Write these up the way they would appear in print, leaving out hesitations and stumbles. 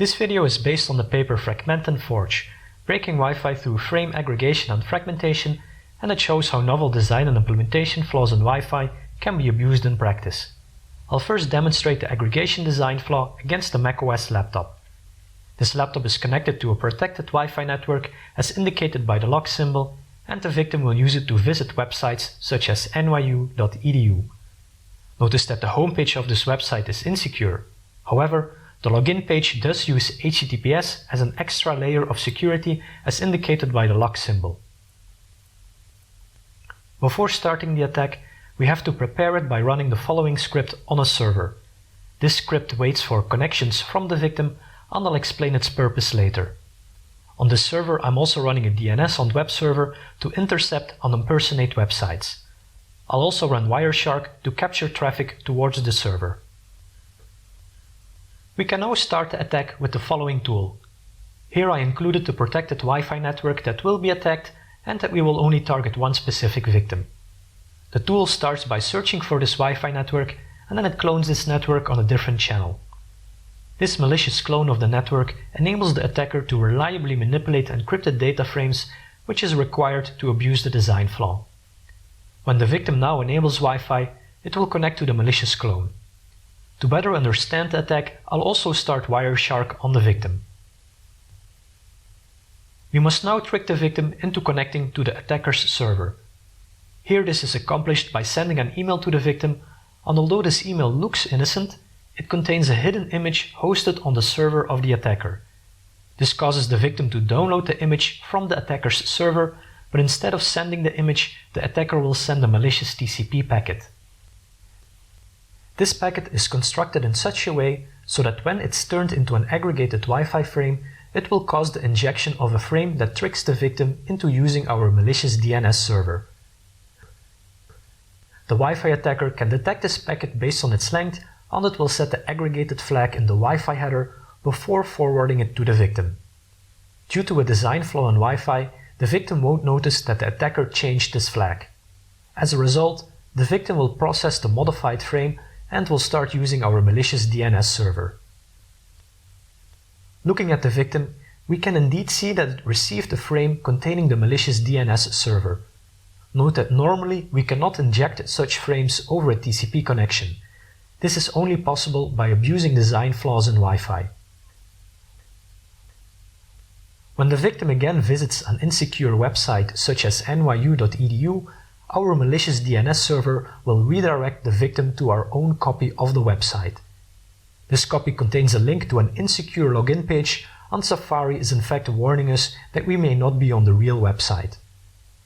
This video is based on the paper Fragment and Forge, breaking Wi-Fi through frame aggregation and fragmentation, and it shows how novel design and implementation flaws in Wi-Fi can be abused in practice. I'll first demonstrate the aggregation design flaw against a macOS laptop. This laptop is connected to a protected Wi-Fi network as indicated by the lock symbol, and the victim will use it to visit websites such as nyu.edu. Notice that the homepage of this website is insecure. However, the login page does use HTTPS as an extra layer of security as indicated by the lock symbol. Before starting the attack, we have to prepare it by running the following script on a server. This script waits for connections from the victim, and I'll explain its purpose later. On this server, I'm also running a DNS on web server to intercept and impersonate websites. I'll also run Wireshark to capture traffic towards the server. We can now start the attack with the following tool. Here I included the protected Wi-Fi network that will be attacked and that we will only target one specific victim. The tool starts by searching for this Wi-Fi network, and then it clones this network on a different channel. This malicious clone of the network enables the attacker to reliably manipulate encrypted data frames, which is required to abuse the design flaw. When the victim now enables Wi-Fi, it will connect to the malicious clone. To better understand the attack, I'll also start Wireshark on the victim. We must now trick the victim into connecting to the attacker's server. Here this is accomplished by sending an email to the victim, and although this email looks innocent, it contains a hidden image hosted on the server of the attacker. This causes the victim to download the image from the attacker's server, but instead of sending the image, the attacker will send a malicious TCP packet. This packet is constructed in such a way so that when it's turned into an aggregated Wi-Fi frame, it will cause the injection of a frame that tricks the victim into using our malicious DNS server. The Wi-Fi attacker can detect this packet based on its length, and it will set the aggregated flag in the Wi-Fi header before forwarding it to the victim. Due to a design flaw in Wi-Fi, the victim won't notice that the attacker changed this flag. As a result, the victim will process the modified frame and will start using our malicious DNS server. Looking at the victim, we can indeed see that it received a frame containing the malicious DNS server. Note that normally we cannot inject such frames over a TCP connection. This is only possible by abusing design flaws in Wi-Fi. When the victim again visits an insecure website such as nyu.edu, our malicious DNS server will redirect the victim to our own copy of the website. This copy contains a link to an insecure login page, and Safari is in fact warning us that we may not be on the real website.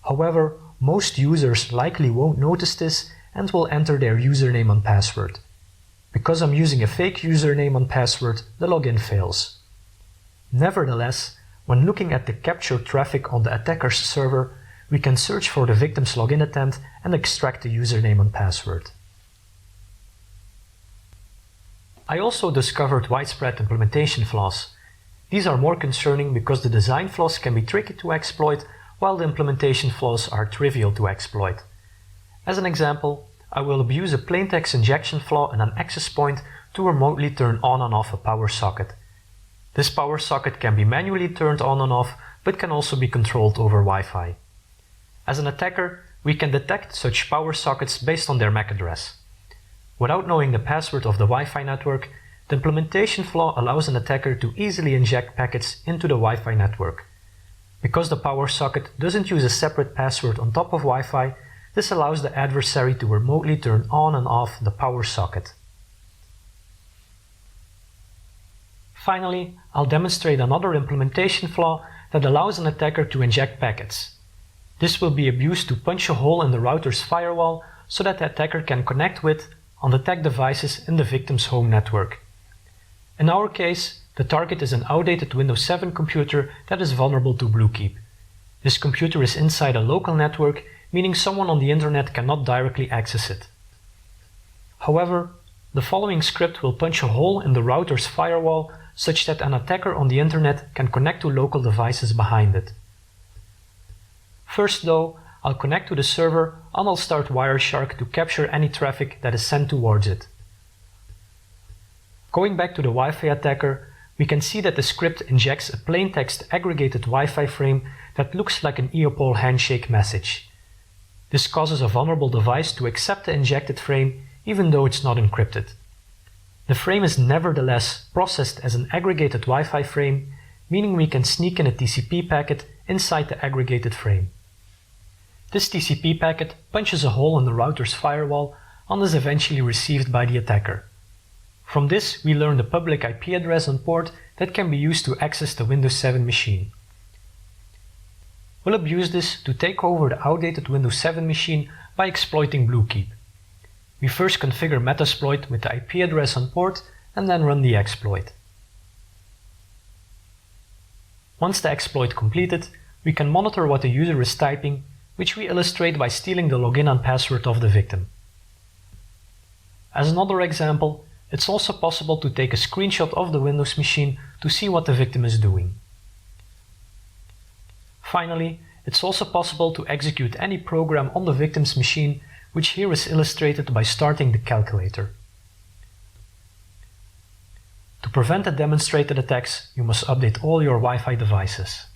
However, most users likely won't notice this and will enter their username and password. Because I'm using a fake username and password, the login fails. Nevertheless, when looking at the captured traffic on the attacker's server, we can search for the victim's login attempt and extract the username and password. I also discovered widespread implementation flaws. These are more concerning because the design flaws can be tricky to exploit, while the implementation flaws are trivial to exploit. As an example, I will abuse a plaintext injection flaw in an access point to remotely turn on and off a power socket. This power socket can be manually turned on and off, but can also be controlled over Wi-Fi. As an attacker, we can detect such power sockets based on their MAC address. Without knowing the password of the Wi-Fi network, the implementation flaw allows an attacker to easily inject packets into the Wi-Fi network. Because the power socket doesn't use a separate password on top of Wi-Fi, this allows the adversary to remotely turn on and off the power socket. Finally, I'll demonstrate another implementation flaw that allows an attacker to inject packets. This will be abused to punch a hole in the router's firewall so that the attacker can connect with and attack devices in the victim's home network. In our case, the target is an outdated Windows 7 computer that is vulnerable to Bluekeep. This computer is inside a local network, meaning someone on the internet cannot directly access it. However, the following script will punch a hole in the router's firewall such that an attacker on the internet can connect to local devices behind it. First though, I'll connect to the server and I'll start Wireshark to capture any traffic that is sent towards it. Going back to the Wi-Fi attacker, we can see that the script injects a plaintext aggregated Wi-Fi frame that looks like an EOPOL handshake message. This causes a vulnerable device to accept the injected frame even though it's not encrypted. The frame is nevertheless processed as an aggregated Wi-Fi frame, meaning we can sneak in a TCP packet inside the aggregated frame. This TCP packet punches a hole in the router's firewall and is eventually received by the attacker. From this, we learn the public IP address and port that can be used to access the Windows 7 machine. We'll abuse this to take over the outdated Windows 7 machine by exploiting Bluekeep. We first configure Metasploit with the IP address and port and then run the exploit. Once the exploit completed, we can monitor what the user is typing, which we illustrate by stealing the login and password of the victim. As another example, it's also possible to take a screenshot of the Windows machine to see what the victim is doing. Finally, it's also possible to execute any program on the victim's machine, which here is illustrated by starting the calculator. To prevent the demonstrated attacks, you must update all your Wi-Fi devices.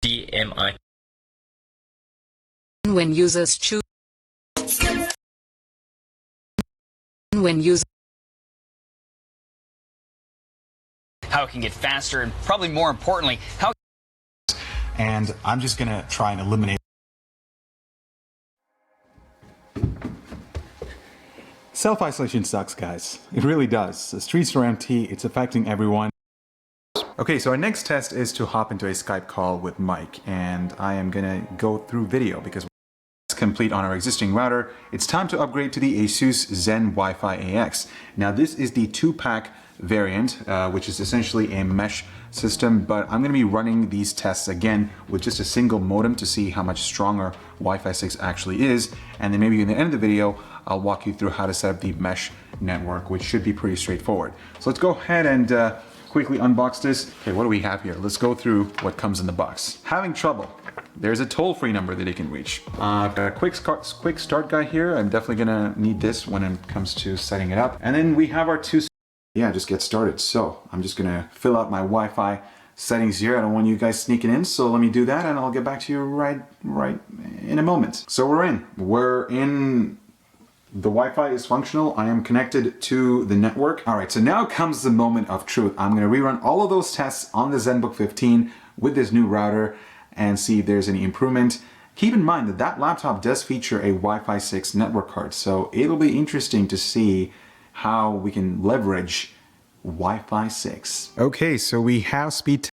DMI. When users choose how it can get faster, and probably more importantly, how and I'm just gonna try and eliminate. Self-isolation sucks, guys. It really does. The streets are empty, it's affecting everyone. Okay, so our next test is to hop into a Skype call with Mike, and I am gonna go through video because it's complete on our existing router. It's time to upgrade to the Asus Zen Wi-Fi AX. Now this is the 2-pack variant, which is essentially a mesh system, but I'm going to be running these tests again with just a single modem to see how much stronger Wi-Fi 6 actually is, and then maybe in the end of the video I'll walk you through how to set up the mesh network, which should be pretty straightforward. So let's go ahead and quickly unbox this. Okay, what do we have here? Let's go through what comes in the box. Having trouble? There's a toll-free number that you can reach. A quick start guide here. I'm definitely gonna need this when it comes to setting it up. And then we have our two. Yeah, just get started. So I'm just gonna fill out my Wi-Fi settings here. I don't want you guys sneaking in, so let me do that and I'll get back to you right in a moment. So we're in. The Wi-Fi is functional. I am connected to the network. All right, so now comes the moment of truth. I'm gonna rerun all of those tests on the ZenBook 15 with this new router and see if there's any improvement. Keep in mind that that laptop does feature a Wi-Fi 6 network card, so it'll be interesting to see how we can leverage Wi-Fi 6. Okay, so we have speed